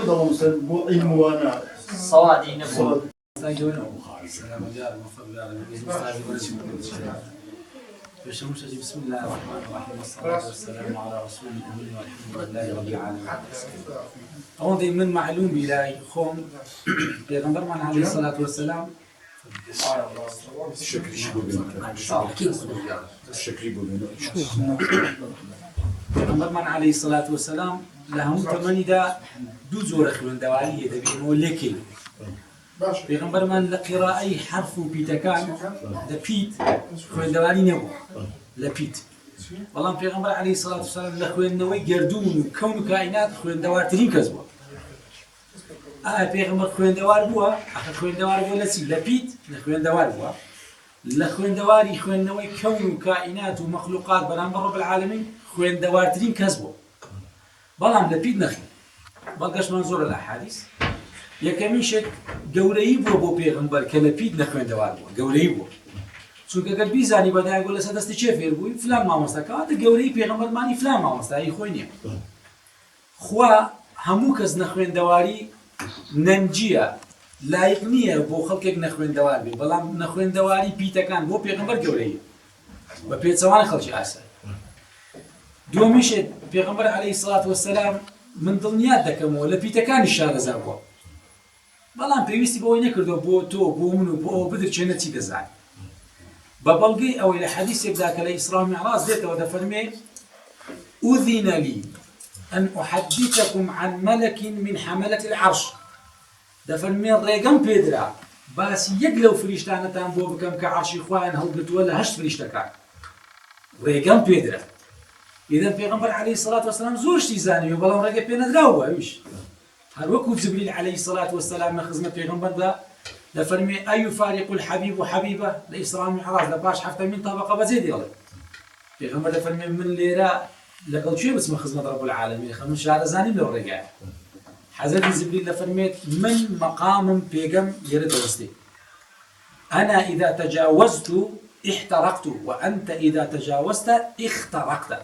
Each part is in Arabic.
ضمن مو علم وانا صوادي نبوة بسم الله الرحمن الرحيم والصلاة والسلام على رسول الأمين والحمد لله رب العالمين. أولا من معلوم بلاي خوم بيغمبر من عليه الصلاة والسلام بيغمبر من عليه الصلاة والسلام لهم ثمانية دا دو زور خوين دوالية دبينو لكي بيغمبر من لقراءي حرف بيتكان لبيت خوين دوالي نبو لبيت والله بيغمبر عليه الصلاة والسلام لخوين نوي جردون وكون كائنات خوين دوار ترين كزبوا بيغمبر خوين دوار بوا أخذ خوين دوار بوا لسي لبيت لخوين دوار بوا لخوين دواري خوين نوي كون كائنات ومخلوقات برامبر رب العالمين خوين دوار ترين كزبوا بلام لبيت نخي بلقاش منظور الأحاديث يكميشك جوري بو بيغمبر كلبيت نخوين دوار بوا جوري بو چونکە گەر بیزانی بەدای گۆ لەسەر دەستی چێ فێر بووی فلان مامۆستاکە ئەوە گەورەی پێغەمبەرمانی فلان مامۆستایی خۆی نییە. خوا هەموو کەس نەخوێندەواری نەنجیە لایق نییە بۆ خەڵکێک نەخوێندەوار بێ بەڵام نەخوێندەواری پیتەکان بۆ پێغەمبەر گەورەیە بە پێچەوان خەڵکی ئاسایی. دووەمیشت پێغەمبەر عەلەیهی سەڵات وەسەلام من دڵنیات دەکەمەوە لە پیتەکانی شارەزا بووە بەڵام پێویستی بەوەی نەکردەوە بۆ تۆ بۆ من و بۆ ئەوە بدرچێنە چی دەزانێت. ببلغي أو إلى حديث يبدأ كالإسراء والمعراج ذاته ودفرمي أذن لي أن أحدثكم عن ملك من حملة العرش دفرمي الرقم بيدرا بس يقلو فريشتانا تنبو بكم كعرش إخوان هل قلت ولا هشت فريشتكا رقم بيدرا إذا پیغمبر عليه الصلاة والسلام زورش تيزاني وبلغم رقم بينا دراوه ويش هل وكو جبريل عليه الصلاة والسلام من خزمة پیغمبر دا لفرمي أي فارق الحبيب وحبيبه لإسراء المعراج لباش حفظ من طبقة بزيد يلا في غمر لفرمي من ليرة لقل شيء بس من خدمة رب العالمين خمس شهر زاني لو رجع حضرت جبريل لفرميت من مقام بيجم يرد وسطي أنا إذا تجاوزت احترقت وأنت إذا تجاوزت اخترقت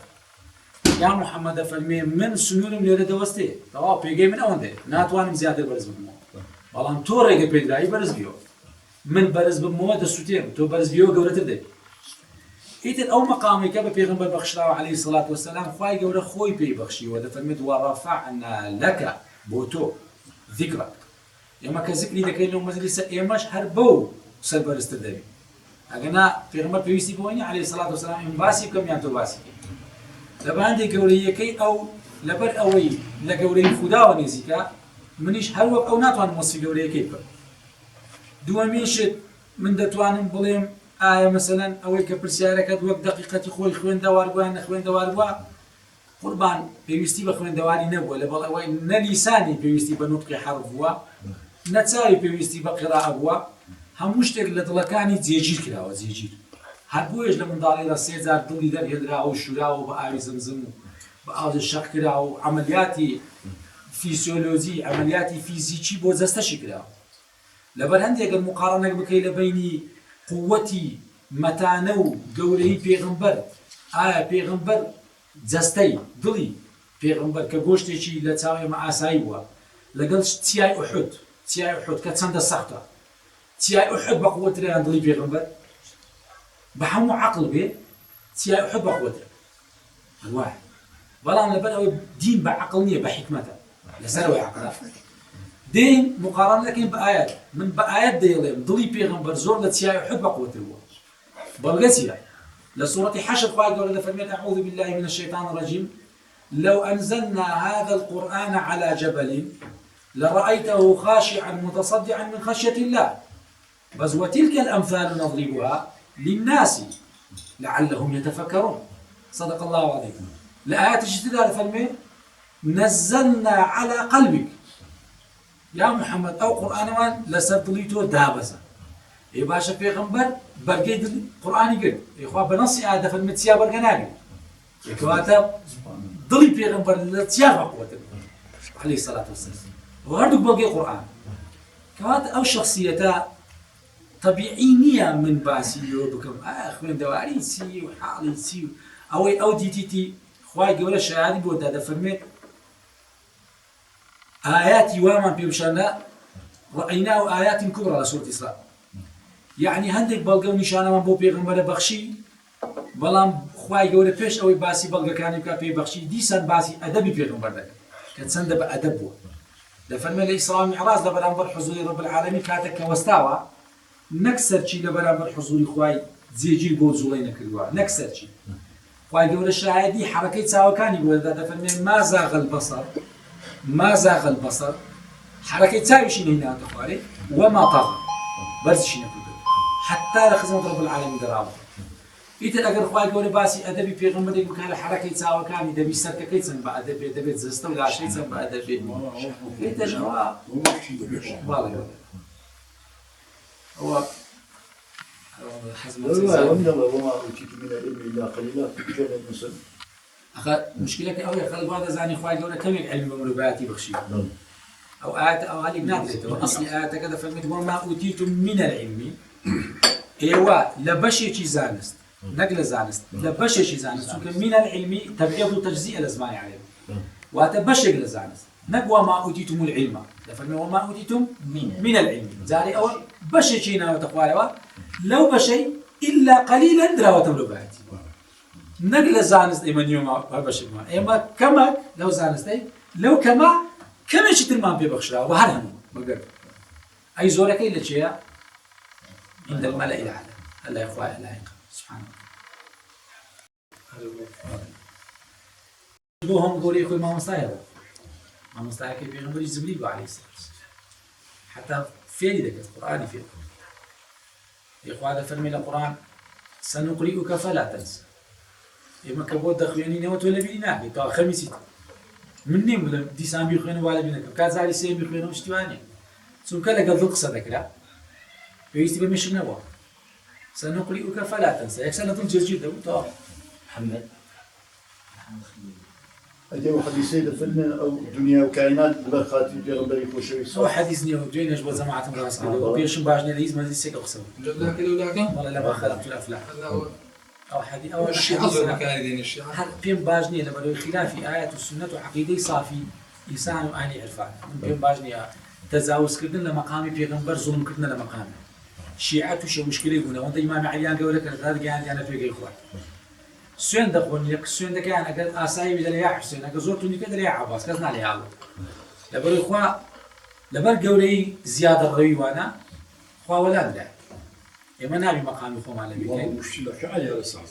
يا محمد فرمي من سنون يرد وسطي طبعا بيجي من أون ده ناتوانم زيادة برز بمو بەڵام تۆ ڕێگە پێدرایی بەرز بیەوە من بەرز بمەوە دەسووتێم تۆ بەرز بیەوە گەورەتر دێت ئیتر ئەو مەقامێکە بە پێغەمبەر بەخشراوە عەلەیهی سەڵات وەسەلام خوای گەورە خۆی پێی بەخشیوە دەفەرمێت وەڕەفەعنا لەکە بۆ تۆ ذیکرەک ئێمە کە ذیکری دەکەین لەو مەجلیسە ئێمەش هەر بەو سەربەرزتر دەبین ئەگەنا پێغەمبەر پێویستی بۆ نییە عەلەیهی سەڵات وەسەلام ئێمە باسی بکەم یان تۆ باسی بکەی لە بەهەندێک گەورەیەکەی ئەو لەبەر ئەوەی لە گەورەی خوداوە نێزیکە منیش هەر وەک ئەو ناتوانم وەسفی گەورەیەکەی بکەم. دووەمیشت من دەتوانم بڵێم ئایا مەسەلەن ئەوەی کە پرسیارەکەت وەک دەقیقەتی خۆی خوێندەوار بووە نەخوێندەوار بووە قوربان پێویستی بە خوێندەواری نەبووە لە بەڵەوەی نەلیسانی پێویستی بە نوتقی حەرف بووە نەچاوی پێویستی بە قیراءە بووە هەموو شتێک لە دڵەکانی جێگیر کراوە جێگیر هەر بۆیەش لە منداڵیدا 3000 دڵی دەرهێدراوە و شوراوە بە ئاوی زمزم و بە ئاو شەق کراوە و عەمەلیاتی فیسیۆلۆژی عملیاتی فیزیکی بۆ جەستەشی کراوە لەبەر هەندێک مقارنەک بکەی لە بینی قووەتی مەتانە و گەورەی پێغەمبەر ئایا پێغەمبەر جەستەی دڵی پێغەمبەر کە گۆشتێکی لە چاو ئێمە ئاسایی بووە لەگەڵ چیای ئوحود کە چەندە سەختە چیای ئوحود بە قووەترە یان دڵی پێغەمبەر بە هەموو عەقڵ بێ چیای ئوحود بە قووەترە وای بەڵام لەبەر ئەوەی دین بە عەقڵ نییە بە حیکمەتە لسروي عقلا دين مقارنة لكن بآيات من بآيات ديالهم ضلي بيغمبر زور لتسيا يحب قوته هو بلغتها لسورة حشر قال قال فرميت أعوذ بالله من الشيطان الرجيم لو أنزلنا هذا القرآن على جبل لرأيته خاشعا متصدعا من خشية الله بس وتلك الأمثال نضربها للناس لعلهم يتفكرون صدق الله العظيم لآيات الجديدة فرميت نزلنا على قلبك يا محمد أو قرآن وان لسردليتو دابزة إيه باشا پیغمبر برقيد القرآن قل إخوة بنصي آدة فالمتسيا برقناقل إخواتا ضلي پیغمبر لتسيا قوة عليه الصلاة والسلام وهردوك بلقي قرآن إخواتا أو شخصيتا طبيعي نية من باسي وبكم أخوين دواري سي وحالي سي أو دي تي تي إخوة قولة شهادي بودا فرميت آيات وامان بيمشانا رأيناه آيات كبرى لسورة إسراء يعني هندك بلغة ونشانة من بو بيغمبر بخشي بلام خواهي قولي پیش اوی باسی بلغة كاني بكا بي بخشي ديسان باسی أدبي بيغمبر دك كتسند بأدبه لفرمي الإسراء المعراج لبرانبر حضور رب العالمين كاتك كوستاوا نكسر شي لبرانبر حضور خواهي زيجي بو زولين كردوا نكسر شي خواهي قولي الشاهدي حركة ساوكاني قولي لفرمي ما زاغ البصر حركة تاوشي هنا تخواري وما طغى برزشي نكردوا حتى لخزمة رب العالمين درابه إذا أجر خواهي قولي باسي أدبي بيغمبر يقول كهلا حركة ساوا كان يدبي سرك كيسن بأدبي أدبي زستو لا شيء سن بأدبي إذا جوا بالله هو حزم وما أوتيت من العلم إلا قليلا كان المسلم أخا مشكلة أوي خلي بعض زاني خواهي قولي كم علم مرباتي بخشي أو آيات أو هذه بنادرته أصل آيات كذا فهمت وما أوتيتم من العلم إيوا لبشي شي زانست نقل زانست لبشي شي زانست چونك من العلم تبعيض تجزئة لزمان عليه وتبشي لزانست نقوى ما أوتيتم العلم لفرمي وما أوتيتم من العلم زاري أول بشي شي ناو تقوالوا لو بشي إلا قليلا دراوة مرباتي نقل زانست إيمان يوم بشي ما إيما كما لو زانستي لو كما كما شي تلمان بيبخشرا وهرهم مقر أي زورك إلا شيء عند الملأ الأعلى الله يا إخوائي لا يقع سبحانه الله هم قولي يقول ما مستعير كيف يقول جبريل عليه السلام حتى فين ذاك القرآن فيه يا إخوة هذا فرمي القرآن سنقرئك فلا تنسى إما كبود دخليني نوت ولا بيناك تو خميسي مني ولا ديسان بيخوينه ولا بيناك كازالي سيم بيخوينه اشتواني سو كلا قد القصة ذكرها بيستي بمشي نوا سنقرئك فلا تنسى يكسر طول جدا وطاف محمد أجل حديثي لفلم أو دنيا وكائنات برخاتي بيغمبري خوشوي هو حديثني وجينا جوا جماعة راس عليه وبيرشم باجني ليز ما زيسك أقسم جبنا كل ولاكم والله لما خلقت الأفلاح أو حديث أو الشيعة زور مكان دين الشيعة هل بين باجني لما لو خلاف آيات السنة وعقيدة صافي إنسان وأهل عرفان بين باجني تجاوز كردنا لمقامي بيغمبر ظلم كردنا لمقامي شيعة شو مشكلة يقولون وانت إمام علي قال لك هذا جاني أنا في إخوان سوين دخون لك سوين دك يعني أقل أسايب إذا يا حسين أقل زورتني كده يا عباس كذا نالي هذا لبر إخوان لبر قولي زيادة الروي وأنا إخوان ولا لا إما نبي مقام إخوان على بيتين مشكلة شعية أساس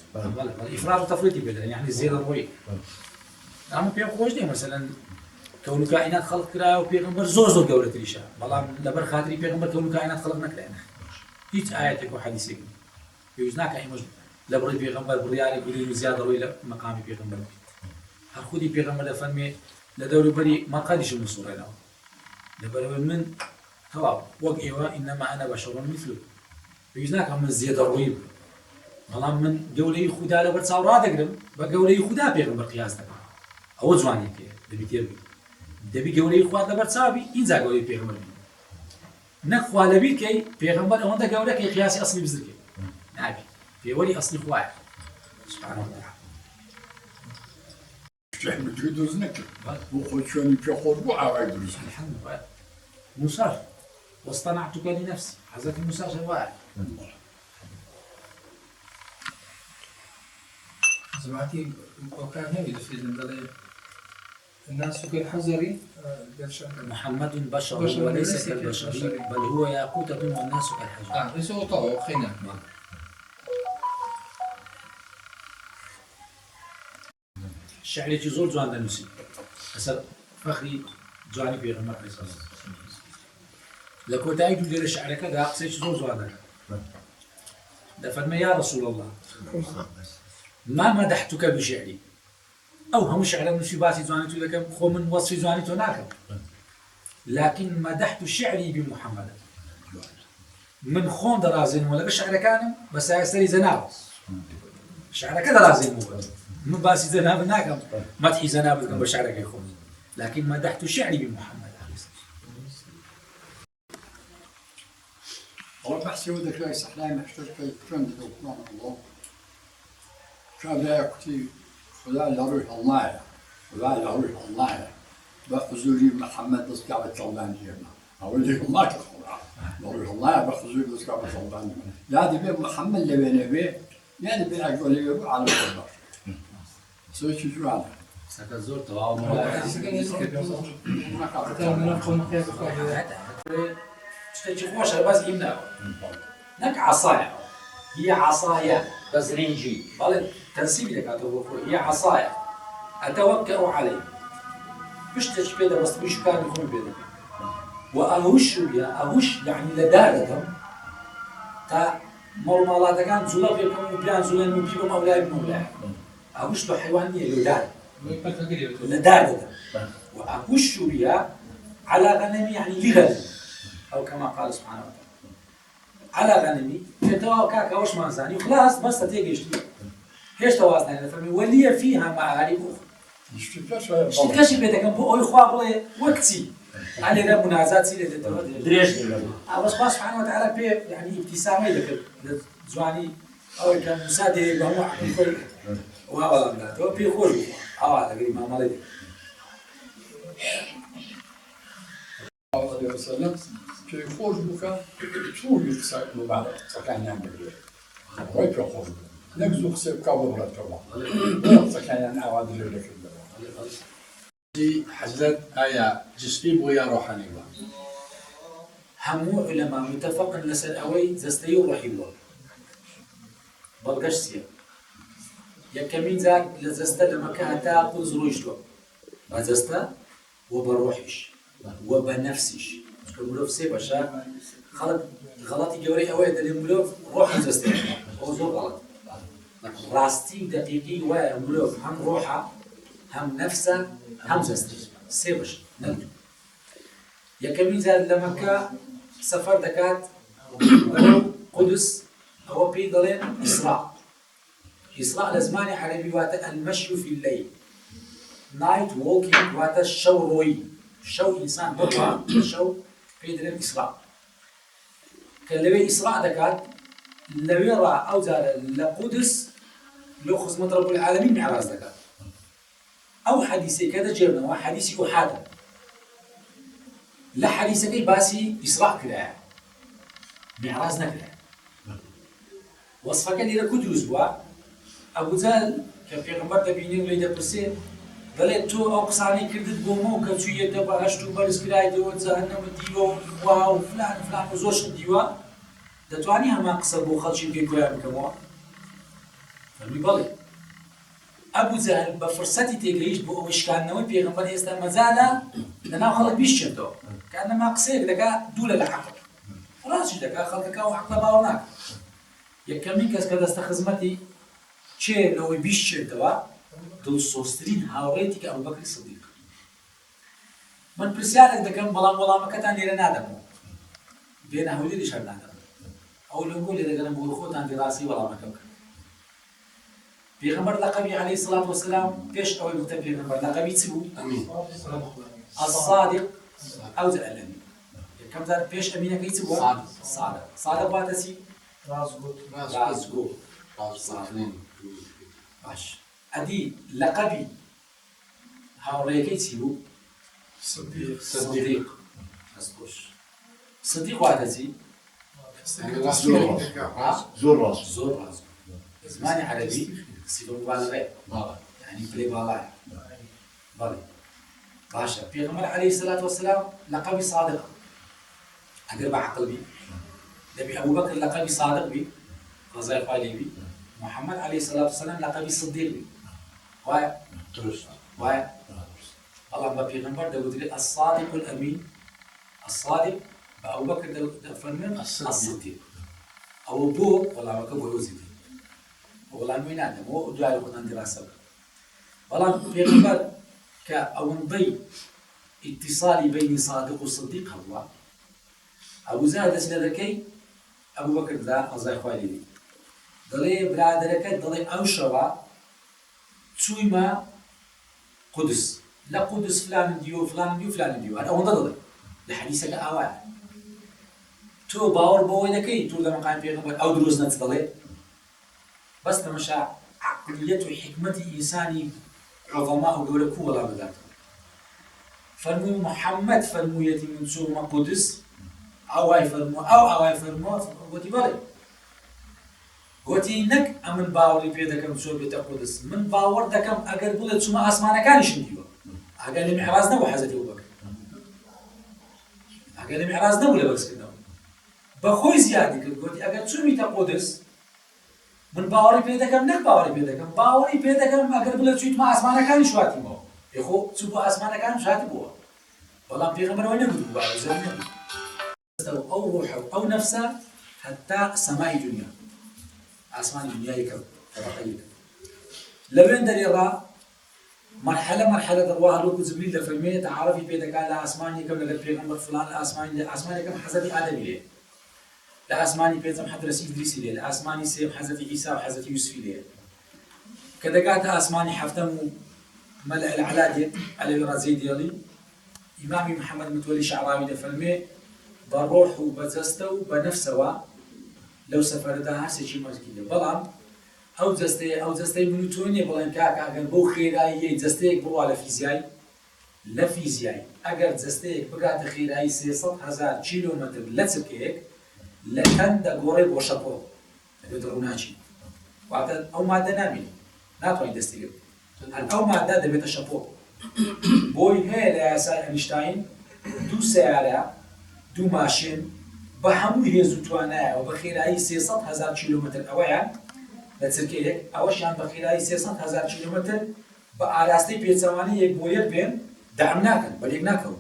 إفراط وتفريط بدل يعني زيادة الروي أما بيوم خوش دي مثلا كون كائنات خلق كرا وبيغمبر زور قولة ريشة والله لبر خاطري بيغمبر كون كائنات خلق نكلنا هيك آياتك وحديثك يوزناك أي مجد لبري بيغمبر بريالي بدون زيادة ولا مقامي بيغمبر هالخودي بيغمبر لفرمي لدوري بري ما قادش من صورة له لبري من تواب وقعوا إنما أنا بشر مثله يوزناك من زيادة رويب والله من قولي خدا لبر صورة دقرم بقولي خدا بيغمبر قياستك أو زواني كي دبي دبي قولي خدا لبر صابي إنزا قولي بيغمبر نخوا لبي كي بيغمبر أو أنت قولك قياسي أصلي بزرك نبي في ولي أصلي خواي سبحانه وتعالى. تحمل تريدوز نكر وخشوني في خطبة عوايد رزق. الحمد لله. موسى واصطنعتك لنفسي حضرت موسى شواء. زمعتي وكان هذي في البلد الناس كالحزري محمد بشر وليس كالبشر بل هو ياقوتة والناس كالحجر. ليس هو طاوع خينا. الشعر يجي زور جوان دنوسي أسر فخري جواني بيغمبر عليه الصلاة والسلام لكو تايدو دير الشعر كذا سيش زور جوان دفرما يا رسول الله ما مدحتك بشعري أو هم شعر نسي باسي جواني لك خو من وصف جواني تناكم لكن مدحت شعري بمحمد من خون درازين ولا بشعر كان بس يستري زناب شعر كذا لازم من باسي زناب ناكم مدحي زناب لكم بشعرك يا اخوي لكن مدحت شعري بمحمد عليه الصلاه والله بحسي ودك لا يصحلاني محتاج كي كان دوكمان الله كان لا يكتي خلال يروح الله خلال يروح الله بحضوري محمد بس كعبة طلبان جينا أقول لك ما تخبر بقول والله بحضوري بس كعبة طلبان يا دبي محمد اللي بينه بيه يا دبي أقول لي على الخبر سوي شو جوانا سكت زور تواو تشتكي خوش بس يمنع نك عصايا هي عصايا بزرينجي قال تنسيب لك هي عصايا أتوكأ عليه مش تشبيه بس مش كان يكون بيده وأهوش بيا أهوش يعني لدارة تا مرمالات كان زلاب يكون بيان زلان من بيبهم أولاي بمولاي أهوش له حيوانية لدارة لدارة وأهوش بيا على غنمي يعني لغنم أو كما قال سبحانه وتعالى على غنمي كتوا كاكا وش ما زاني وخلاص بس تيجي هيش توازن فمي ولي فيها معارف أخرى شتكشي بيتك بو أي خوا بلا وقتي على ذا منازات سيرة دريج بس خلاص سبحانه وتعالى بي يعني ابتسامة لك زواني أو كان مساعد بهم عقل وهذا لا تو بي خوش هذا قريب ما مالي عليه وسلم في خوش بكا شو يكسر مبارك سكان يعمل وين في خوش نجزو خسر كابو ولا تبع سكان يعني أواد اللي لك حضرت آیا جسمی بو یا روحانی بو؟ همو علماء متفق لسر أوي زستي وروحي بو بلغش سيا يكمين ذاك لزستا لما كهتا قوز رويشتو بزستا وبروحش وبنفسش ملوف سي باشا غلطي جوري أوي دلي ملوف روح زستا هو زور غلط راستي دقيقي وملوف هم روحه هم نفسه هم زستي سي باشا نلتو يكمين ذاك لما كا سفر دكات قدس هو بيدلين إسراء إسراء لزماني عربي واتا المشي في الليل نايت ووكينج واتا الشو روي الشو إنسان برا الشو بيدلين إسراء كان لبي إسراء دكات لو يرى أو زال لقدس لو خزمة رب العالمين معراز دكات أو حديثي كذا جبنا وحديثي أحادا لا حديثي كي باسي إسراء كده معراز نكده وصفك اللي ركود رزوا أبو زال كبيغمبر تبيني وليدا برسين قالت تو أقصاني كردت بومو كتو يدبا هشتو برس كراي دو زهنم ديو واو فلان فلان وزوش ديوا دتواني هما قصر بو خلشي كي كويا بكموا فمي بالي أبو زال بفرصتي تيجيش بو إشكال نوي بيغمبر إستا مزالا لنا خلق بيش شفتو كأنما قصير دكا دولة لحقك راسش دكا خلقك وحقل باورناك یکمی کس که دست خدمتی چه لوی بیش شدوا دل سوسترین هاوریتی که ابوبکر صدیق من پرسیارک دکم بلام کتان دیره نادمو بین هولی دیشر نادم اول نقول دکم بقول خودان دراسي بلام کم پیغمبر لقبی علیه الصلاة والسلام پیش اوی گفته پیغمبر لقبی چبو امین الصادق او الامین یکم زار پیش امینه کی چبو صادق واتسی رازگو باش ادي لقبي هاوريكي تيبو صديق صديق واتسي زور راس زور رازو زماني عربي صفة مبالغة يعني بلي بالاي بالي باشا بيغمبر عليه الصلاة والسلام لقبي صادق أقرب عقل بي نبي أبو بكر لقبي صادق بي رضي الله عنه بي محمد عليه الصلاة والسلام لقبي صديق بي واي الله ما بيغمبر ده ودري الصادق الأمين الصادق أبو بكر ده فرمان الصديق أو بو والله ما كبو يوزي والله ما ينادم هو دعاء القرآن دراسة والله بيغمبر كأو نضي اتصالي بين صادق وصديق هو أبو زهد سندكي أبو بكر ذا أزاي خوالي ضلي برادرك ضلي أوشوا تسويما قدس لا قدس فلان ديو فلان ديو فلان ديو هذا هو ضلي لحديثك أوان تو باور بوينكي تو لما قام بيغمبر أو دروس نتضلي بس تمشى عقلية وحكمة إنساني عظماء وقولكو ولا بدات فرمو محمد فرمو يتي من سوما قدس أواي فرمو أواي فرمو قوتي بالي قوتي إنك أمن باوري بيدكم سور بيت قدس من باور دكم أجر بولد سوما أسمانا كانش نديو أجر المعراج نبو حزتي أبو بكر أجر المعراج نبو لبس كده بخوي زيادة كده قوتي أجر سور بيت قدس من باوري بيدكم نك باوري بيدكم باوري بيدكم أجر بولد سويت ما أسمانا كانش واتي مو يخو سبو أسمانا كانش واتي بوا والله في غمر وين يقول بوا زين أو روحه أو نفسه حتى سماء الدنيا أسمان الدنيا يكب تبقيك لبين دريرا مرحلة درواها لوك زبريل لفرمية تعرفي بيدك على أسمان يكب لقد بيغمبر فلان أسمان يكب حزتي آدم إليه لأسماني بيزم حضرة إدريس إليه لأسماني سيب حزتي عيسى وحزتي يوسف إليه كذا قاعد أسماني حفتمو ملأ العلادة على الرزي ديالي إمامي محمد متولي شعراوي لفرمية بروح وبزستو بنفسه لو سفر ده هسه شيء مشكلة بلام أو زستي منوتوني بلام كاكا أجر بو خيراي زستيك بو على فيزياء لا فيزياء أجر زستيك بقعد خيراي 600,000 كيلومتر لتسكيك لكندا قريب وشابو بدروناشي وعد أو مادة نامي ناتوي دستيك أو مادة ده بيت الشابو بوي هلا ساي أينشتاين دو سيارة دو ماشين بحمو هيزو توانايا وبخيراي 600,000 كيلومتر أويا لتسكيك أوشان بخيراي 600,000 كيلومتر بأراستي بيتسواني يك بوير بين دعمناكن بليغناكو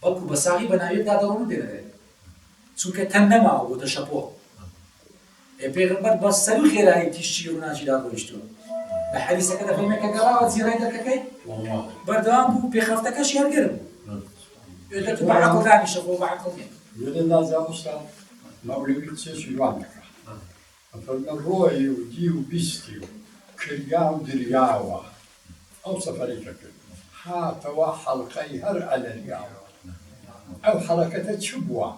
بلكو بساقي بنايب دا درون دينا چونکە تەنەما بۆ دەشەپۆ پێغەمبەر بە سەر و خێرایی تیشتی ڕووناچیدا ڕۆیشتووە لە حەدیسەکە دەفەرمێت کە گەڕاوە جیڕای دەرکەکەی بەردەوام بوو پێخەفتەکەش یارگەرم بوو دەتوو بە عەقڵ دانیشە خۆ بە عەقڵ نییە يقول لازم أصلا مولوي تسيش يوانك فالروي ودي وبيستي كريا ودرياوة أو سفريك ها توا حلقي هر على الرياوة أو حركة تشبوة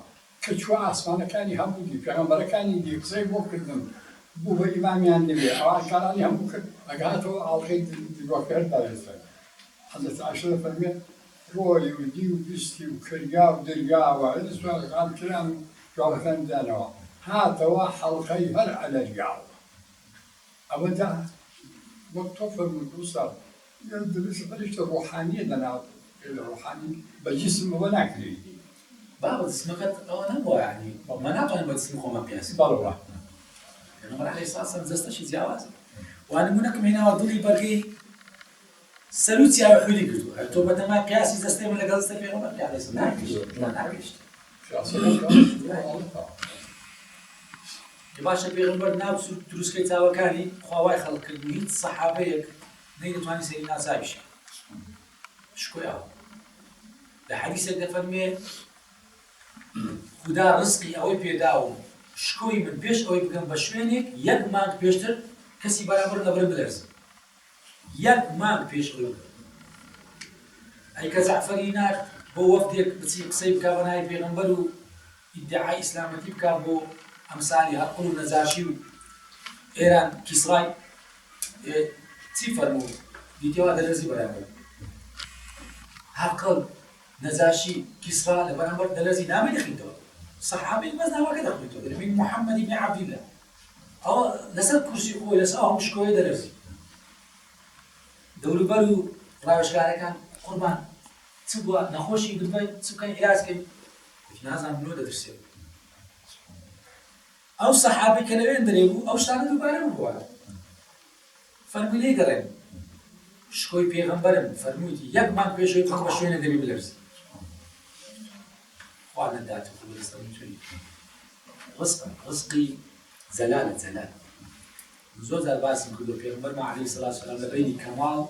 كشوا أسمانا كاني همودي في كاني دي زي بوكدن بو إمامي النبي أو كاني هموك أجاتو على خير الوقت هذا حضرت عشرة فرمي روي ودي وبيستي وكريا ودرياوة هذا سؤال عن كلام جواب فندانوا ها توا حلقي هر على الرياوة أبدا مكتوفر من الأسر يدرس فريش الروحانية لنا الروحاني بالجسم وناكلي بابا اسمك أنا بوا يعني ما نعطي أنا بتسمى خو ما قياس بالله أنا ما راح يصير زست شيء جواز وأنا منك هنا ودولي برجي سلوتي على حولي كده تو بدنا ما قياسي زست من اللي قصدت فيه ما قياس ناقش يباشا بيغمبر ناب دروس كي تاوا كاني خواي خلق الميت صحابيك نيجي تواني سيدنا سايش شكويا الحديث اللي فرمي خدا رزقي أوي بيداو شكوي من بيش أوي بكم بشوينك يك مانك بيشتر كسي برابر نبر بلرز يك مانك بيش أوي أي كزعفرينات بو وفدك بتصير قصيب كابناي بيغمبرو ادعاء إسلامتي بكابو أمثالي هقولوا نزاشي إيران كسراي تي فرمو ديتيوا دلزي برابر هقل نزاشي كسرى لبرامبر دلزي نامي دخلتو صحابي بس نامي دخلتو من محمد بن عبد الله أو لسه كرسي قوي لسه مش قوي دلزي دولو برو رايش كان قربان تبوا نخوشي بدبي تسكن علاج كي نازم منو درسي أو صحابي كلامين دريبو أو شتانه دوباره بوا فرمي لي قرن شكوي بيغمبرم فرمودي يك مانك بيشوي بخم بشوينه دبي بلرز وانا داتو خو استمتعي رزقي زلال زوز الباسم كله بيغمبر ما عليه الصلاه والسلام لبيني كمال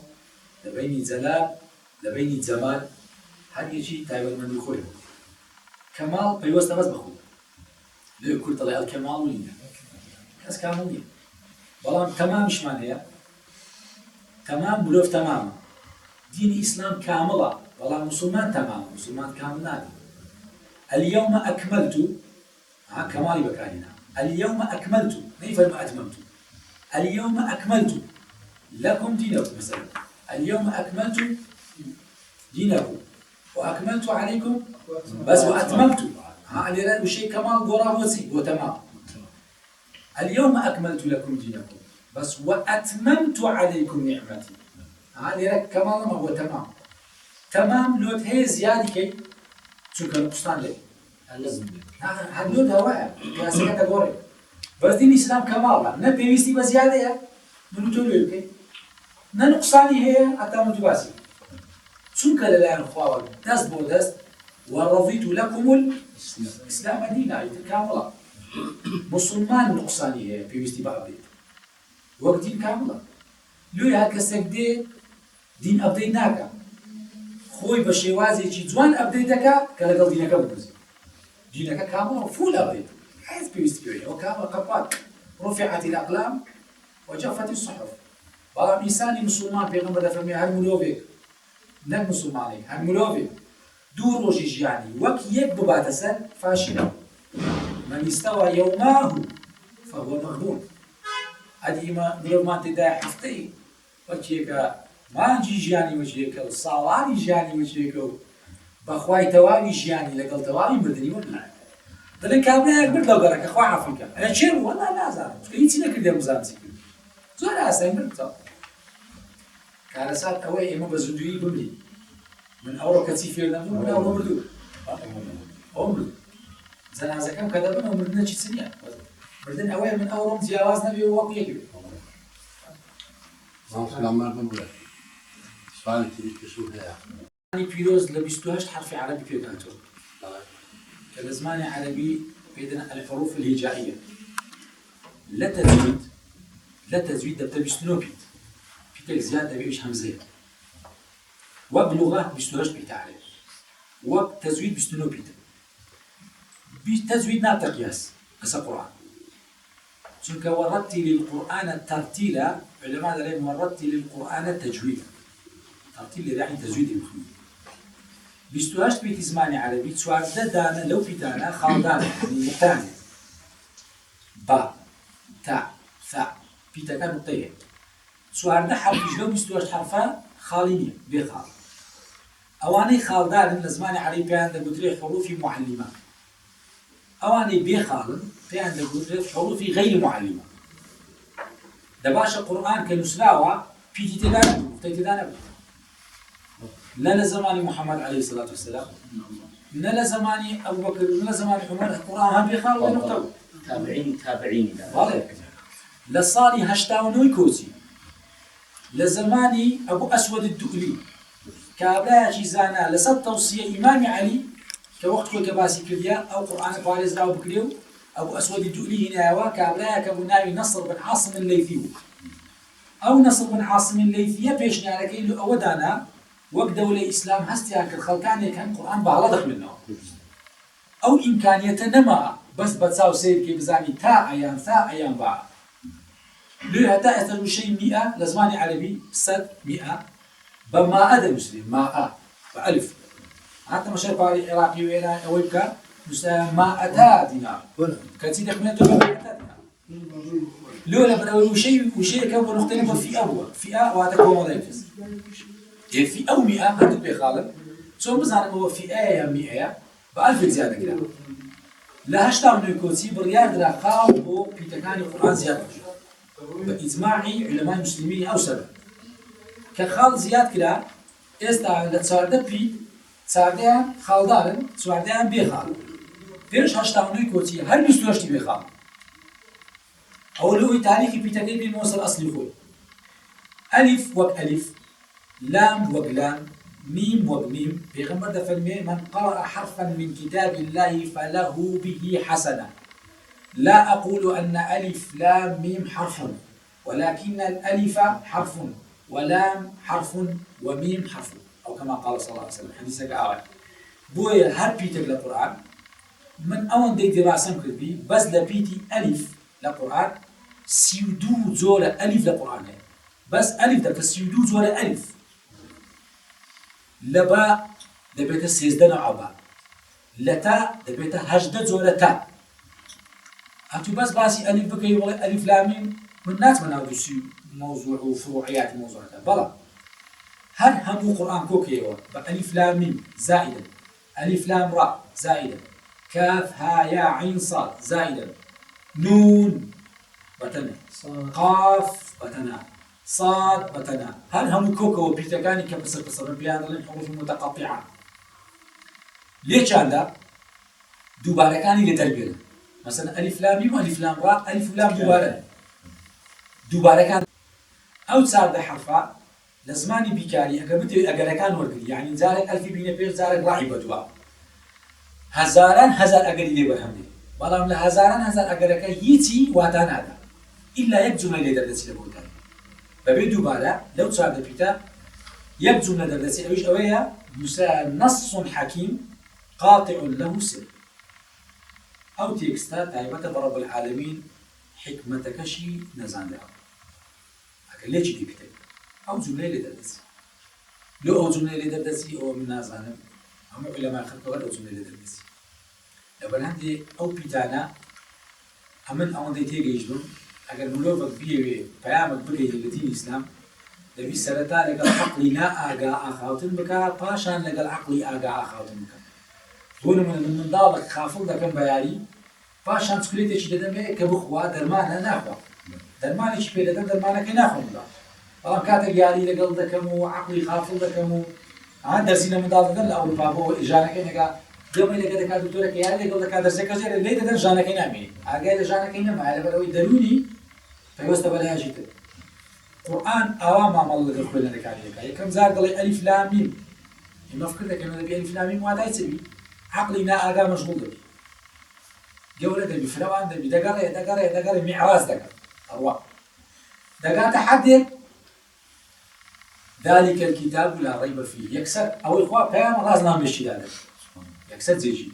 لبيني زلال لبيني جمال هل يجي تايبر من يخوي كمال بيوسط بس بخو لو كل طلع الكمال وين كاس كامل والله تمام مش معناه تمام بلوف تمام دين إسلام كاملة والله مسلمان تمام مسلمان كامل نادي اليوم أكملت كمالي بكالينا اليوم أكملت كيف ما أتممت اليوم أكملت لكم دينكم مثلا اليوم أكملت دينكم وأكملت عليكم بس وأتممت هذا شيء كمال قرابوسي وتمام. اليوم أكملت لكم دينكم بس وأتممت عليكم نعمتي هذا كمال ما هو تمام. تمام لوت هي زيادة كي شو كان قصان لي لازم هنلود هواء يا سكتة قوري بس دين الإسلام كمال نبي ويستي بزيادة يا منو تقول كي ننقصاني هي أتممت باسي شو كان الآن خواوا دست بودست ورضيت لكم الإسلام دينا يتكامل مسلمان نقصاني هي في ويستي بعبيد وقت دين كاملة لو هكذا دين أبدي ناكا خوي بشيوازي شي جوان أبديتك كلا دينك بوزي دينك كامل فول أبديت حيث بيستوي وكامل قبات رفعت الأقلام وجفت الصحف بلا إنساني مسلمان في غمرة فمي هالملوفيك نك مسلماني هالملوفيك دور وجيجياني وك يكبو باتسل فاشلة من استوى يوماه فهو مغبون أديما ملوف ما تداي حفتي وكيكا ما جيجياني وجهك الصالاني جاني وجهك بخواي توابي جياني لقل توابي مردني ولا دلك كابلا برد لو قالك اخوي عافيك انا شير والله لا زال كيتي لك دير مزامتي زول اسا مرت كارسات اوي ما بزدوي بملي من اورو كتيفير نمو من اورو مردو عمر زنازه كم كذبنا ومردنا شي سنه مردن اوي من اورو متجاوزنا بيه وقيك لما نقول سؤال تريد شو هي يعني بيروز لبستوهاش حرف عربي في كانتو كالزمان عربي بيدنا الحروف الهجائية لا تزويد ده بتبستنو بيت في تجزيات ده بيش همزة وبلغة بستوهاش بيت عليه وبتزويد بستنو بيت بتزويد نات قياس بس القرآن شنك وردت للقرآن الترتيلا علماء دلين وردت للقرآن التجويد ترتيل يعني تزويد المخلوق بيستوهاش بيت زماني عربي تسوار دانا لو بيتانا خالدانا يعني ثاني با تا ثا بيتا كان نقطية سوار ده حرف جلو بيستوهاش حرفا خالينية بخال اواني خالدان لزماني عربي بيان ده قدري حروفي معلمة اواني بخال بيان ده قدري حروفي غير معلمة ده باشا القرآن كنسلاوة بيتي تدانا تدانا لا لزمان محمد عليه الصلاة والسلام لا لزمان أبو بكر لا لزمان عمر القرآن هم بيخال ونكتب تابعين بالك لصالي هشتاونوي كوسي لزماني أبو أسود الدؤلي كابلا جيزانا لصد توصية إمام علي كوقت كباسي كليا أو قرآن فارز راو بكريو أبو أسود الدؤلي هنا كابلا كابناوي نصر بن عاصم الليثي أو نصر بن عاصم الليثي بيشنا على كيلو أودانا وقت دولة إسلام هستياك الخلقانية كان قرآن بعلضك منه أو إمكانية نما بس بتساو سيد كي بزاني تا أيام ثا أيام بعد ليه حتى أستجو شيء 100 لزماني عربي 100 بما أدى مسلم ما بألف حتى مشار باري عراقي وإيراني أو يبكى مسلم ما أتى دينار كتير دخمنته ما أتى دينار لولا بنقول وشيء كم ونختلف فئة وهذا كم ضيفز في أو 100 هتبقى بخالد ثم بزعنا هو في آية 100 بألف زيادة كده لا هشتاو نيكوتي بريار درا خاو بو بيتكاني قرآن زيادة بإجماعي علماء المسلمين أو سبب كخال زياد كده إستا لتصارده بي تصارده خالدارن تصارده بخال ديرش هشتاو نيكوتي هل بيستوشتي بخال أولوه تاريخي بيتكاني بالموصل أصلي خوي ألف وبألف لام وبلام ميم وبميم بيغمر ده فرمي من قرأ حرفا من كتاب الله فله به حسنة لا أقول أن ألف لام ميم حرف ولكن الألف حرف ولام حرف وميم حرف أو كما قال صلى الله عليه وسلم حديثك آوان بويا هر بيتك للقرآن من أول دي دراسة كربي بس لبيتي ألف للقرآن سيودو زورة ألف للقرآن بس ألف ده سيودو زورة ألف لبا دبيت سيزدنا عبا لتا دبيت هجدة زورة تا هاتو بس باسي ألف بكي ولا ألف لامين من ناس من هذا الشيء موضوع وفروعيات الموضوع ده بلا هل هم قرآن كوكيوا بألف لام ميم زائدا ألف لام راء زائدا كاف ها يا عين صاد زائدا نون بتنا قاف بتنا صاد بتنا هل هم كوكو بيتكاني كبسر بسر بيان الحروف المتقطعة ليش هذا دوباره كاني لتربيه مثلا ألف لام ميم ألف لام راء ألف لام دوباره كان أو تصار ده حرفا لزماني بيكاري أجر كان ورقي يعني زارك ألف بين بير زارك راعي بدوا هزار أجري لي برهمني والله من هزار أجرك يتي واتان هذا إلا يبزون لي درسي لبوتان ببي دوباره لو تصار ده بيتا يبزون درسي أويش أويا نص حكيم قاطع له سر أو تيكستا تايمة رب العالمين حكمتك شي نزان لها أكل ليش دي كتاب أو جملة لدرسي لو أو جملة لدرسي أو من نازانم هم علماء خلقوا أو جملة لدرسي لبن عندي أو بيتانا أمن أو عندي تيجي يجدون أجل ملوفك بيه بيامك بقي لدين الإسلام لبي سرتا لقى العقل لا أجا أخاطن بكا باشان لقى العقل أجا أخاطن بكا دون من ضابط خافل ده كم بياري باشان سكوليتي شيء ده مي كبخوا درمانه ناخوا درمانه شيء بيده درمانه كناخوا ده طبعا كاتب ياري لقل ده كمو عقلي خافل ده كمو عاد درسينا من ضابط ده أول بابو إجانا كنيكا يوم اللي كده كاتب دكتور كياري لقل ده كادر زكازير اللي ده جانا كنامي أجا جانا كنام على بلوي دروني فيوست بلا جيت القرآن أوام عمل لك كلنا كاريكا كم زاد قال ألف لام ميم ما فكرت كمان بألف لام ميم وهذا يسوي عقلي نا أجا مشغول به جولة ده بفلوان ده بدقرة معراز دقر أرواح دقات حد ذلك الكتاب لا ريب فيه يكسر أو إخوة بيان راز نام الشدادة يكسر زيجي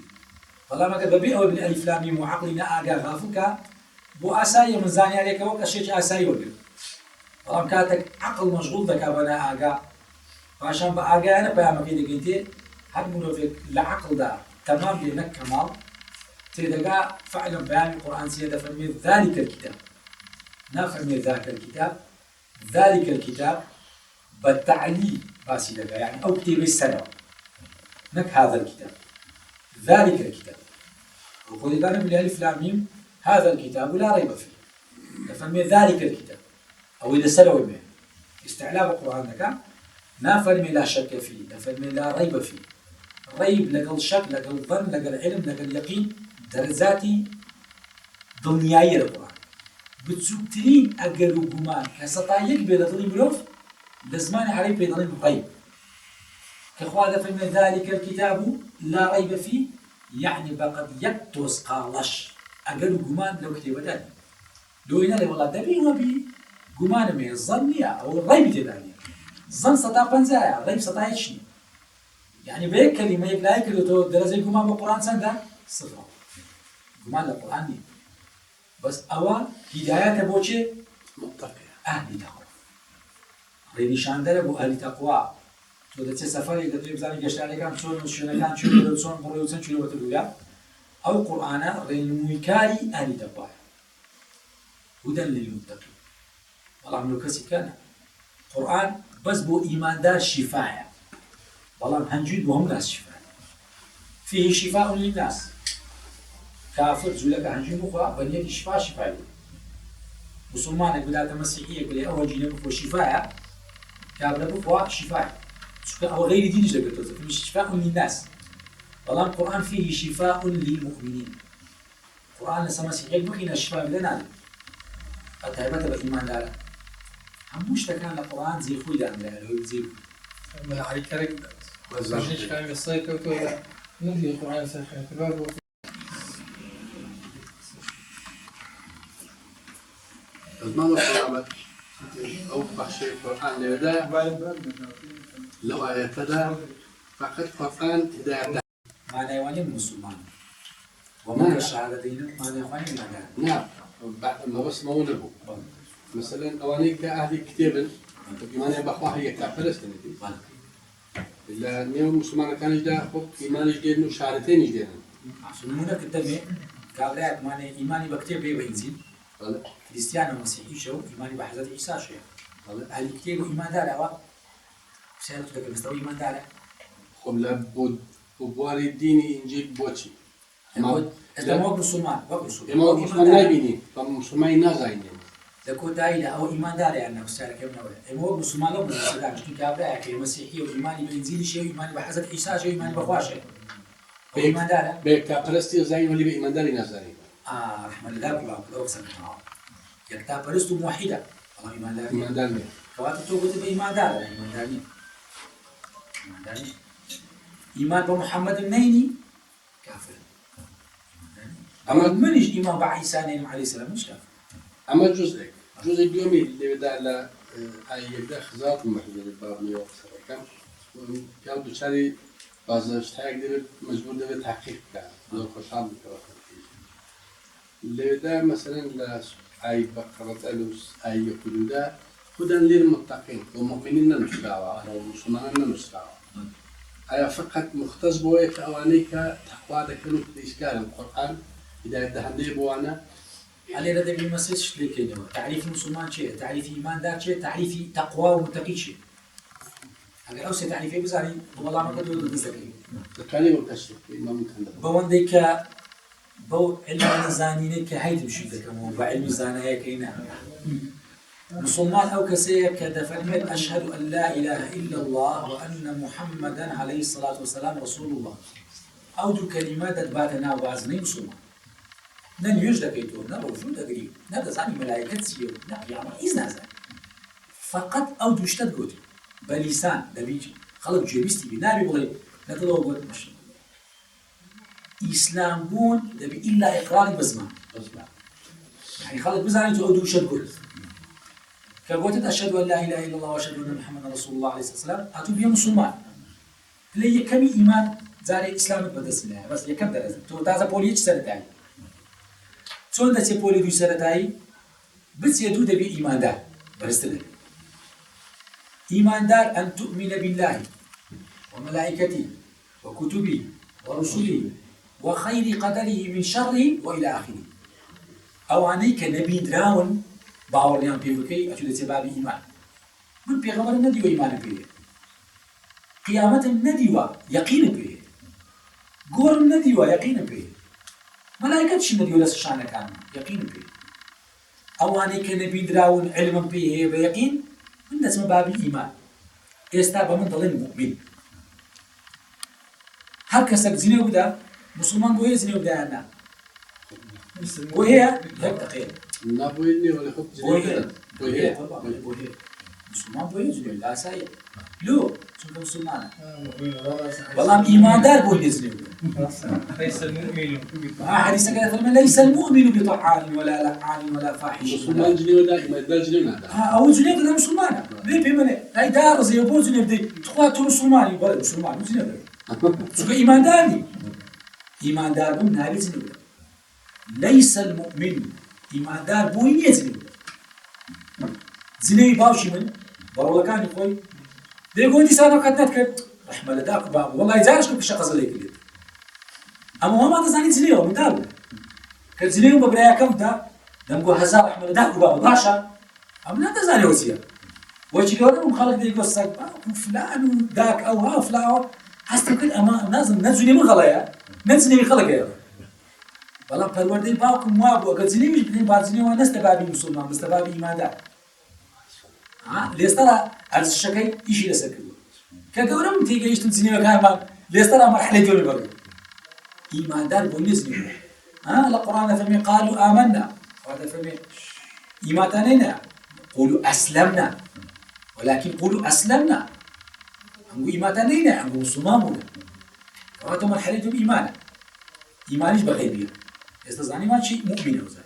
والله ما قد ببيعه بالألف لام ميم وعقلي نا أجا غافك بو أساي من زاني عليك وقت شيء أساي وقل والله كاتك عقل مشغول دك أبنا أجا عشان بأجا أنا بيان ما كده قلتي هل منوفق لعقل ده تمام بينك كمال تدقى فعلا بيان القرآن سيادة فرمي ذلك الكتاب نفرمي ذاك الكتاب ذلك الكتاب بالتعليل باسي دقى يعني أو كتاب السنة نك هذا الكتاب ذلك الكتاب وقل لنا بالألف لام ميم هذا الكتاب لا ريب فيه نفرمي ذلك الكتاب أو إذا سنوي به استعلاء القرآن لك نفرمي لا شك فيه نفرمي لا ريب فيه ريب لقل شك لقل ظن لقل علم لقل يقين درجاتي دنياية القرآن بتسوكترين أقلوا قمان كستايق بيدلين بلوف لزمان عليه بيدلين ريب كخوادة فمن ذلك الكتاب لا ريب فيه يعني بقد يكتوس قالش أقلوا قمان لو كتب داني لو إنا لي والله دبي هو بي قمان من الظنية أو الريب تداني الظن سطا بنزايا الريب سطا يشني يعني بيك كلمة يقول يكلو درجة قمان بالقرآن سندا صفر قمان القرآن دي بس أول هداية بوشة متقية أهل تقوى ريني شاندر أبو أهل تقوى تودت سفر يقدر يبزاني جشتاري كان شون وشون كان شون ولسون برويسن شون وتدويا أو قرآن رين ميكاري أهل تقوى هدى للمتقين والله من كسي كان قرآن بس بو إيمان دار شفاعة والله هنجد وهم ناس شفاء فيه شفاء للناس كافر زولك هنجد مخوا بنية شفاء مسلمان يقول هذا مسيحية يقول أول جينا بخوا شفاء كافر بخوا شفاء أو غير دين جدا قلت مش شفاء للناس والله القرآن فيه شفاء للمؤمنين القرآن لسه مسيحية مخينا الشفاء لنا التعبت بإيمان دارا هم مشتكان القرآن زي خوي دام له زي ما علي كريم وزنش كان يصير كوتولا نبي القرآن سخن تبارك ما نقول أو بحشي القرآن لهداية لو آية فدا فقط قرآن هداية معنى يواني مسلمان وما الشهادتين معنى يواني من هذا نعم بعد ما بس ما ونبو مثلا أواني كأهل كتابا إيماني بخواه هي كتاب فلسطيني إلا نيو مسلمان كان يجدا خب إيماني جديد إنه شهادتين يجدين سنونا كتبه كابلات معنى إيماني بكتير بإنزيل كريستيان ومسيحي شو إيماني بحضرة عيسى شو أهل كتير وإيمان دار أوا سيارة لك المستوى إيمان داره خب لا بواري ديني إنجيل بوتشي إذا ما مسلمان إما هو مسلمان نبيني فمسلمان نازعين لكو دايلة أو إيمان داره يعني وسيارة كم نوع إما هو مسلمان لو مسلمان مش كابلا كمسيحي وإيماني بإنجيل شيء وإيماني بحزب عيسى شيء وإيماني بخواشه إيمان داره بكابرستي زين ولا بإيمان داري نازعين رحمة الله بالله أقسم بالله يكتاب برست موحدة الله إيمان داره إيمان داري كواتب توقف بإيمان داره إيمان داري إيمان داري إيمان بمحمد النيني كافر أما منش إيمان بعيسى نيني عليه السلام مش كافر أما جزء بيومي اللي بدأ لا أي يبدأ خزات محجوب الباب ميوق كم كان بشاري بعض الاشتراك ده مجبور ده تحقيق كان لو خشام بكرة اللي بدأ مثلا لا أي بقرة ألوس أي حدودا هدى للمتقين والمؤمنين نسكاوا والمسلمين نسكاوا أي فقط مختص بويك أوانيك تقوى ذكروا في إشكال القرآن إذا دهندي بوانا علي رد بالمسجد شلي تعريف المسلمان شيء تعريف إيمان دار شيء تعريف تقوى ومتقي شيء أجل أوسع تعريفه بزاري والله ما قدروا تدرسك ذكرني والكشف ما ممكن بونديك بو علم الزانينك هيد مش ذكرهم بعلم الزانية كينا مسلمان أو كسية كدفن أشهد أن لا إله إلا الله وأن محمدا عليه الصلاة والسلام رسول الله أو دو كلمات باتنا وبعزني مسلمان نن يوجد كيتو نروجود أقريب نبدأ زاني ملايكة سيو نبي عمر إذن زاني فقط أو دوشتد قوتي بلسان دبيجي خلق جيبستي بنابي بغي نتلو قوت مشي إسلام بون دبي إلا إقراري بزمان يعني خلق بزاني تو دوشتد قوت كقوتت أشهد أن لا إله إلا الله وأشهد أن محمد رسول الله عليه الصلاة والسلام أتو بيا مسلمان اللي يكمي إيمان زاري إسلام بدسنا بس يكم درجة تو تازا بوليتش سرتاي چون دەچێ پۆلی دوو سەرەتایی بچێ دوو دەبێ ئیماندار بەرزتر دەبێت ئیماندار ئەن تؤمن بالله وملائكته وكتبه ورسله وخير قدره من شره وإلى آخره ئەوانەی کە نەبیندراون باوەڕیان پێ بکەی ئەچوو دەچێ بابی ئیمان من پێغەمبەرم نەدیوە ئیمانم پێ قیامەتم نەدیوە یەقینم پێ گۆڕم نەدیوە یەقینم پێ ملائكة شنو ديولا سشانة كان يقين به أواني كنبي دراون علم به بيقين من اسم باب الإيمان يستابع من ضلين مؤمن هكذا زينه بدا مسلمان قوية زينه بدا أنا قوية يبتقين نابويني ولا خط قوية مسلمان قوية زينه لا سايد لو شنو مسلمان والله إيمان دار قوية زينه ليس المؤمن حديث كذا فلما ليس المؤمن بطعان ولا لعان ولا فاحش مسلمان جنيه دائما دار جنيه هذا أو جنيه ده مسلمان ليه بيمنع لا دار زي أبو جنيه بدي تخوات مسلمان يبغى مسلمان جنيه ده شو إيمان دارني إيمان دار بوم ناري جنيه ليس المؤمن إيمان دار بوين يزني زنيه باوشي من والله كان يقول ده يقول دي سنة كانت كده رحمة الله باب والله يزارش كل شيء قصدي كده أما هو ما تزاني زنيه من دارو كزنيه ببرايا كم ده دمقو هزار رحمة الله باب ضاشة أما لا تزاني وسيا ويجي يقولون خلق دي يقول سك فلان وداك أو ها فلان حسب كل أما لازم نزني من غلايا نزني خلق يا والله بالوردي باكم وابو كزنيه مش بدين بازنيه وناس تبابي مسلمان بس تبابي إيمان ده ليسترى على الشكل يشيل سكر كجورم تيجي يشتم زنيه كان ما ليسترى مرحلة جوري برضه إيمان دار بونيزني القرآن فمي قالوا آمنا وهذا فمي إيمان تانينا قولوا أسلمنا ولكن قولوا أسلمنا أنقول إيمان تانينا أنقول صمامنا وهذا مرحلة إيمان إيمانش بغيبية استزاني ما شيء مؤمن هو زي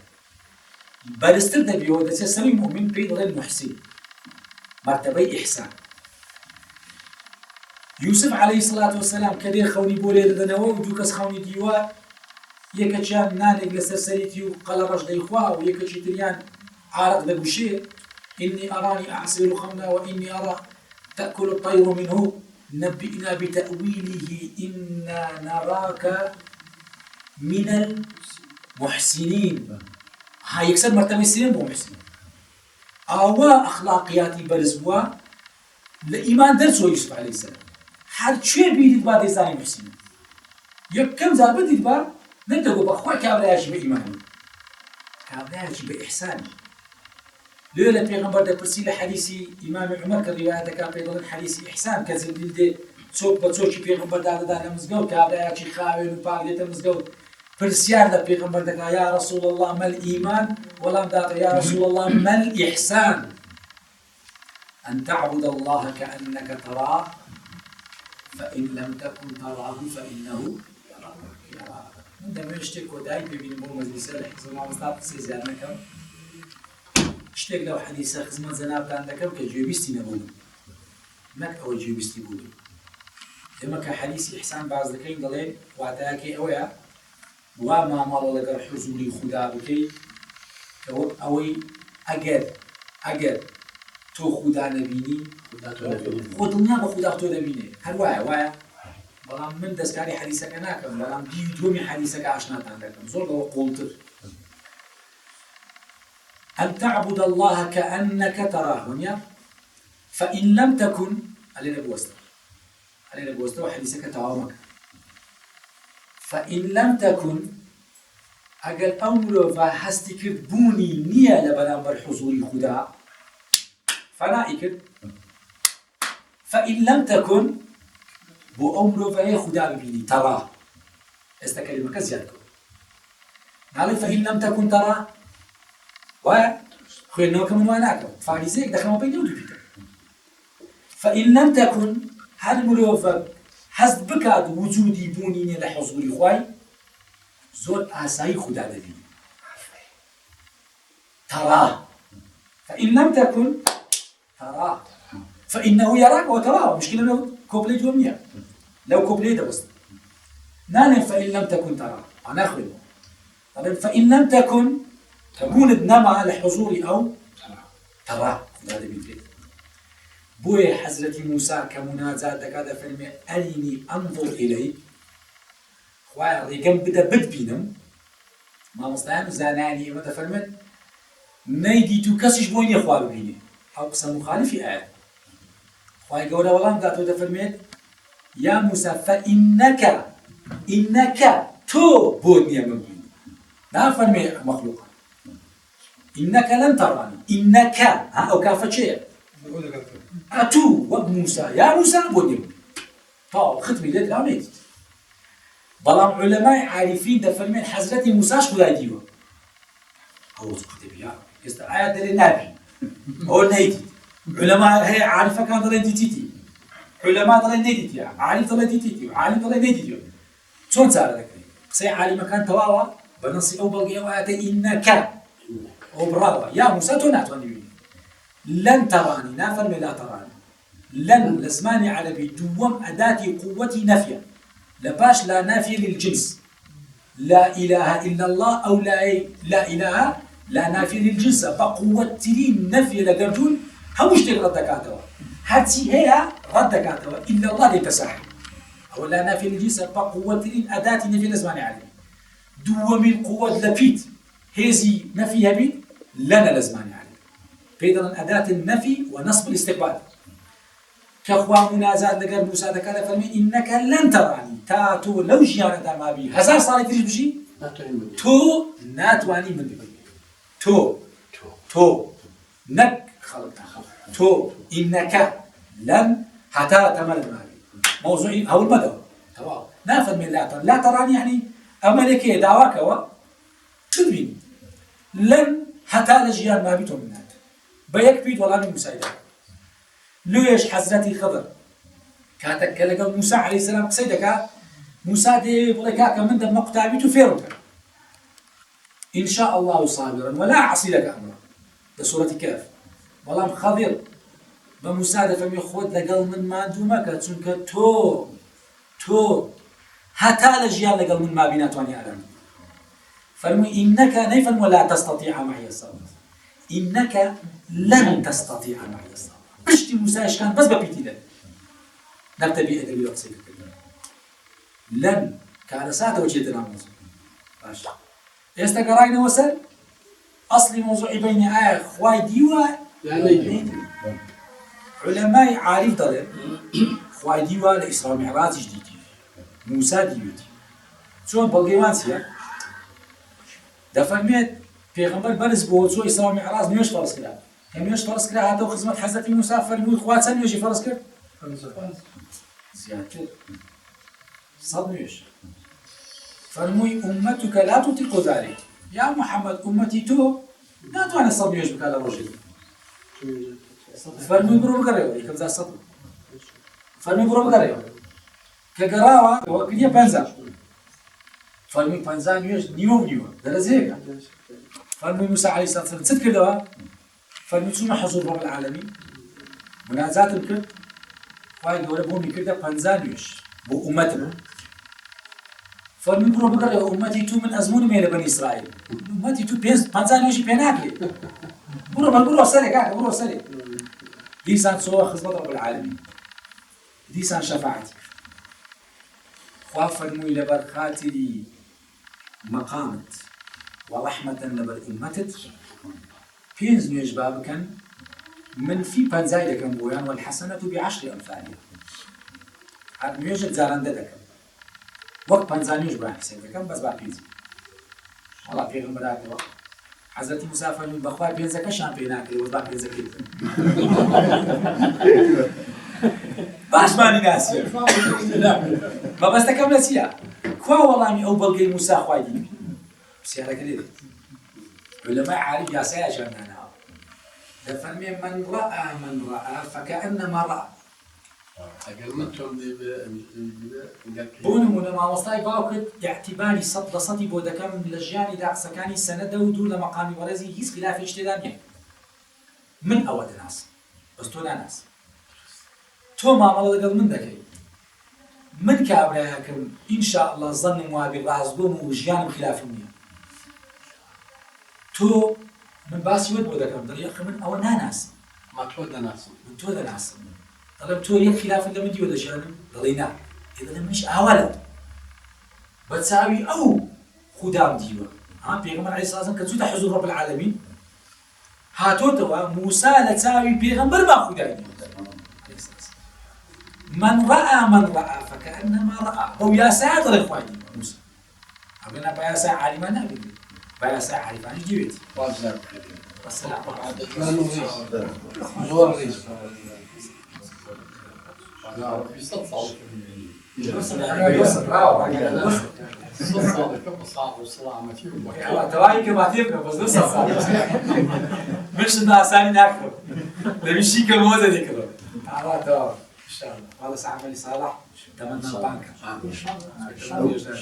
بلستر دبي هو ده سوي مؤمن بين غير محسن مرتبة إحسان يوسف عليه الصلاة والسلام كدير خوني بولي دنوا ودوكس خوني ديوا يكتشان نانك لسرسريتي وقال رجل إخوة ويكتشتريان عارق دبوشي إني أراني أعصر خمنا وإني أرى تأكل الطير منه نبئنا بتأويله إنا نراك من المحسنين هاي يكسر مرتبة السنين بو محسنين أوا أخلاقياتي برزوا لإيمان درسه يوسف عليه السلام هر شيء بيدي بعد زاني محسن يكم زار بدي با ندقوا بأخوة كابلاش بإيمان كابلاش بإحسان لولا پیغمبر ده پرسیل حدیثی امام عمر که روایت که پیغمبر حدیثی احسان که زندگی ده چوک با چوکی پیغمبر داده مزگود که ابرایا چی خاوین و پاگیت مزگود پرسیار ده پیغمبر ده که یا رسول الله ما الإيمان ولم داده یا رسول الله ما الإحسان أن تعبد الله كأنك تراه فإن لم تكن تراه فإنه يراك من دم يشتك وداي ببين بول مجلس الحزب ما مستعد سيزيادنا كم شتێک لەو حەدیثە خزمەت جەنابتان دەکەم کە گوێبیستی نەبوون نەک ئەوە گوێبیستی بوون ئێمە کە حەدیثی ئیحسان باز دەکەین دەڵێن واتایەکەی ئەوەیە وا مامەڵە لەگەڵ حوزوری خودا بکەیت کە وەک ئەوەی ئەگەر تۆ خودا نەبینی خۆ دڵنیا بە خودا تۆ دەبینێ هەر وایە بەڵام من دەستکاری حەدیثەکە ناکەم بەڵام بیری دووەمی حەدیثەکە ئاشناتان دەکەم زۆر لەوە قوڵتر أن تعبد الله كأنك تراه فإن لم تكن علينا بوسطة وحديثك توامك فإن لم تكن أقل أمر فهستك بوني نية لبنامبر حضور خدا فنائك فإن لم تكن بو أمر فهي خدا ببيني تراه استكلمك زيادك نعلم فإن لم تكن تراه خوێندنەوە کە من وای ناکەم فاریزەیەک دەخەمە بین نێو دوو پیتە فإن لم تكن هەر مرۆڤ هەست بکات وجودی بوونی نیە لە حوزوری خوای زۆر ئاسایی خوددا دەبینی تراه فإن لم تكن تراه فإنه يراك وتراه مشكلة لو كوبلي دومية لو كوبلي دبست نانم فإن لم تكن تراه أنا أخوي فإن لم تكن تكون بنما لحضوري أو تراه هذا بيتريد بوي حضرة موسى كمنازات دكادة فيلم أرني أنظر إليه خواه ريقم بد بينم ما مستعان زاناني متى فرمت نيدي تو كسش بويني خواه ببيني أو قسم مخالفي آيات خواه قولا والله داتو دفرمت يا موسى إنك تو بودني مبيني لا فرمي مخلوق إنك لن تراني إنك أو كافة شيء أتو وموسى يا موسى بودني طاو ختمي ليت لا ميت بلام علماء عارفين دفرمين حضرة موسى شو لا يديوه أو كتب يا آيات للنبي هو نيتي علماء هي عارفة كان ضل تيتي علماء ضل نيتي عارف ضل تيتي عالم ضل نيتي شلون صار ذاك قصي عالم كان تواوا بنصي أو بلقي آيات إنك أو براوا يا موسى توني لن تراني نافر لا تراني لن لزماني على بدوم أداة قوتي نفيا لباش لا نافية للجنس لا إله إلا الله أو لا إله لا نافية للجنس بقوة ترين نفي لقرجول همش تل ردكاتوا هاتي هي ردكاتوا إلا الله لتساحب أو لا نافية للجنس بقوة ترين أداة نفي لزماني عليه دوم القوة لبيت هذه نفي هبيت لنا لزماني عليه بيدنا أداة النفي ونصب الاستقبال كأخوة منازات لقر موسى ذكر فرمي إنك لن تراني تاتو لو جيانا دا ما بي هزار صالي تريد بجي تو ناتواني من بي تو نك خلقنا تو إنك لن حتى تمرد ما بي موضوعي هو المدى نافذ من لا تراني يعني أملكي دعواك هو تدبين لن حتى لجيان ما بيتو من هذا بيك بيت والله من مساعدة ليش حضرتي خضر كاتك كلقى موسى عليه السلام قصيدك موسى دي بلكاك من دم مقتابيته فيرك إن شاء الله صابرا ولا أعصي لك أمرا ده سورة كهف والله خضر بموسى ده فمي خود لقل من ما دومك تسنك تو حتى لجيان لقل من ما بيناتواني أعلم فرمي إنك نيفا ولا تستطيع معي الصبر إنك لن تستطيع معي الصبر بشتي موسى كان بس ببيتي لن نبتبي أدري وقصيك لن كان ساعة وجهتنا موضوع باش يستقرأينا وسل أصلي موضوعي بين آية خواي ديوة علماء عارف دارن خوای دیوا لإسراء معراجش دیدی موسى دیویدی چون بەڵگەیوان چییە؟ دەفەرمێت پێغەمبەر بەرز بۆ چۆ ئیسراء معراج نوێژ فەرز کرا کە نوێژ فەرز کرا هاتەوە خزمەت حەزرەتی موسى فەرمووی خوا چەند نوێژی فەرز کرد؟ زیاتر 100 نوێژ فەرمووی ئومەتوکە لا تطیق ذلك یا محەممەد ئومەتی تۆ ناتوانێت 100 نوێژ بکات لە ڕۆژێک فەرمووی بڕۆ بگەڕێەوە یەکەم جار 100 فەرمووی بڕۆ بگەڕێەوە کە گەڕاوە ئەوە کردیە 50 فەرمووی 50 نوێژ نیوە و نیوە دەرەجەیەکە فەرمووی موسى عەلەیهی سەلام چت کردەوە؟ فەرمووی چوومە حەزوور رەب العالەمین مناجاتم کرد خوای گەورە بۆمی کردە 50 نوێژ بۆ ئومەتم فەرمووی بڕۆ بگەڕێەوە ئومەتی تو من ئەزموونم هەیە لە بەنی ئیسرائیل ئومەتی تو 50 نوێژی پێ ناکرێت بڕۆ سەرێ کاکە بڕۆ سەرێ دیسان چۆوە خزمەت رەب العالەمین دیسان شەفاعەتی خوا فەرمووی لەبەر خاتری مەقامت وەڕەحمەتەن لەبەر ئومەتت 5 نوێژ با بکەن منفی 50 دەکەم بۆیان والحەسەنەت بعشر ئەمثالها هەر نوێژێک جارەندە دەکەم وەک 50 نوێژ بۆیان حساب دەکەم بەس با 5 وەڵا پێغەمبەر هاتەوە حەزرەتی موسى فەرمووی بەخوا 5ەکەشیان پێ ناکرێ وەک با 5ەکەی باشمانی ناسیە مەبەستەکەم لە چییە؟ کوا وەڵامی ئەو بەڵگەی موسى خوای دیوی پرسیارەکە لێ علەمای عارف یاسایەکیان داناوە دەفەرمێ من ڕەئا فەکەئەنەما ڕەئا ئەگەر من تۆم بۆ نمونە مامۆستای باوکت ئیعتیباری 100% بۆ دەکەم لە ژیانیدا قسەکانی سەنەدە و دوور لە مەقامی وەرەزی هیچ خلافێکی تێدا نییە من ئەوە دەناسم بەس تۆ ناناسم تۆ مامەڵە لەگەڵ من دەکەی من کابراایەکەم ئینشاءالله زەنم وابێ ڕازگۆم و ژیانم خلافم نییە تۆ من باسی وەت بۆ دەکەم دڵیەخ من ئەوە ناناسم ما تۆ دەناسم من تۆ دەناسم دەڵێم تۆ یەک خلافت لە من دیوە دەژیانم دەڵێ نا دەڵێم منیش ئاوالە بە چاوی ئەو خودام دیوە پێغەمبەر عەلەیهی سەلام کە چووتە حوزوور رەب العالەمین هاتۆتەوە موسى لە چاوی پێغەمبەر با خودای دیوە من رأى فكأنما رأى أو يا سعد الإخوان موسى أبنا بياسا عالما نبي بياسا عالما نجيبت والسلام زۆر ڕیز تواني كما تبقى بس لسه مش ناساني ناكل لمشي كموزة ذكره تعال تمام إن شاء الله خلاص عملي صالح تمنى البنك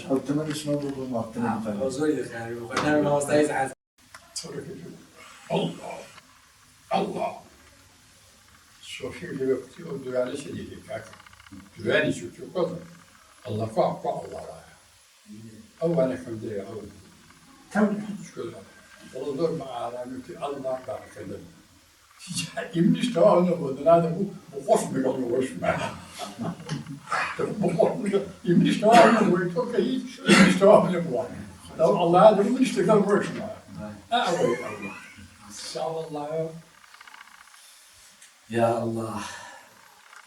أو تمنى اسمه بالمعطل وزوي الخاري وخدنا من وسطايز عاد الله شوفي اللي وقتي ودو على شديد كاك دواني شو كذا الله فاق الله أولا كم دي أول كم شكرا والله دور مع علامتي الله بارك الله يمنيش توانا بدنا هذا بخوف بقول وش معه يمنيش توانا ويتوك يمنيش توانا بوانا لو الله هذا يمنيش تقول وش معه أوي الله إن شاء الله يا الله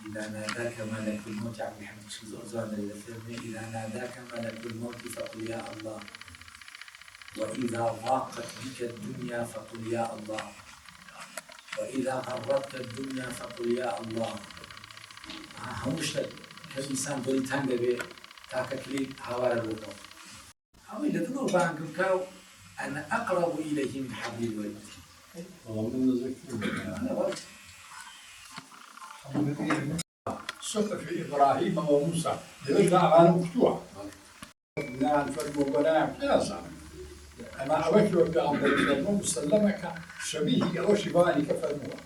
إذا ناداك ملك الموت عبد الحميد الزرزان إذا ناداك ملك الموت فقل يا الله وإذا ضاقت بك الدنيا فقل يا الله وإذا غرتك الدنيا فقل يا الله همشتك كإنسان دوري تانجا بي تاككلي هوارا بوكو أو إلا تدور بانكم كاو أنا أقرب إليه من حبل الوريد والله من ذكر صحف إبراهيم وموسى لذلك أنا مفتوح نعم فرق ونعم لا صار أما أوجه بأمر الله مسلمك شبيه أو شباني كفرموه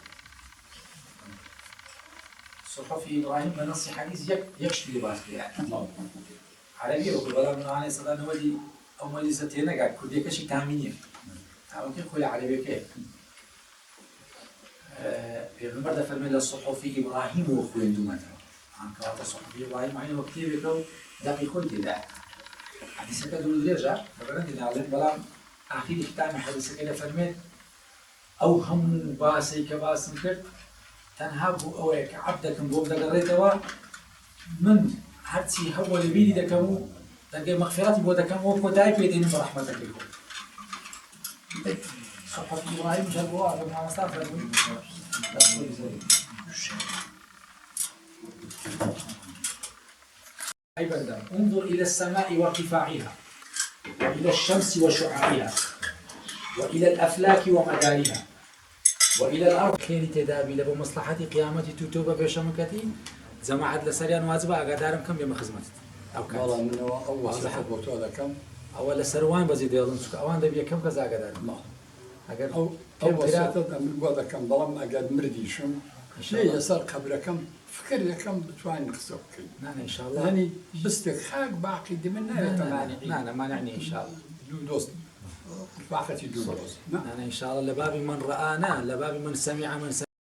صحف إبراهيم بنص حديث يكشف لباس يعني عربي يقول ولا من عليه الصلاة نودي أو مجلستين قاعد كل يكشف تامينية تعرفين كل عربي كيف پیغمبر ده فرمود الصحف إبراهيم وخوين دومته عن كوات الصحف إبراهيم عينه وكتير يكو دقيقون كده حديث كده دول يرجع فبرند نعلم بلام آخر ختام حديث كده فرمود أو هم باسي كباس نكر تەنها بوو ئەوەیە کە عەبدەکەم بۆ دەگەڕێتەوە من هەرچی هەبووە لە بیری دەکەم و دەرگای مەغفیرەتی بۆ دەکەم و کۆتایی پێدێنم بە ڕەحمەتەکەی بۆ. صحفة إبراهيم جابوها على المعاصرة أيضا انظر إلى السماء وارتفاعها وإلى الشمس وشعاعها وإلى الأفلاك ومدارها وإلى الأرض خيري تدابي لبو مصلحتي قيامتي توتوبة بشمكتي جماعة لسريان واجبة أقدارم كم بما خزمتي أو كانت والله من أول صحة وتوضع كم أول سروان بزيد يظن أوان دبي كم كذا أقدارم ما أقدر أول صحة من وضع كم ظلم أقعد مردي شو شيء يصير قبل كم فكر لي كم بتواني خسوك نعم إن شاء الله يعني بستك حاج باقي دمنا تماني لا ما نعني إن شاء الله دوست باقي دوست أنا إن شاء الله لبابي من رآنا لبابي من سمع من سمع